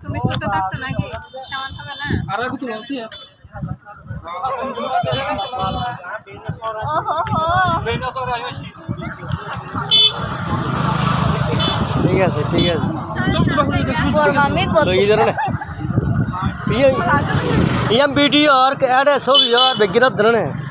তুমি ছোট থাকছো নাকি সামান খাবে না আর কিছু বলছি ঠিক আছে ঠিক আছে वीडियो और ऐड है सब यार बेगिनत धरने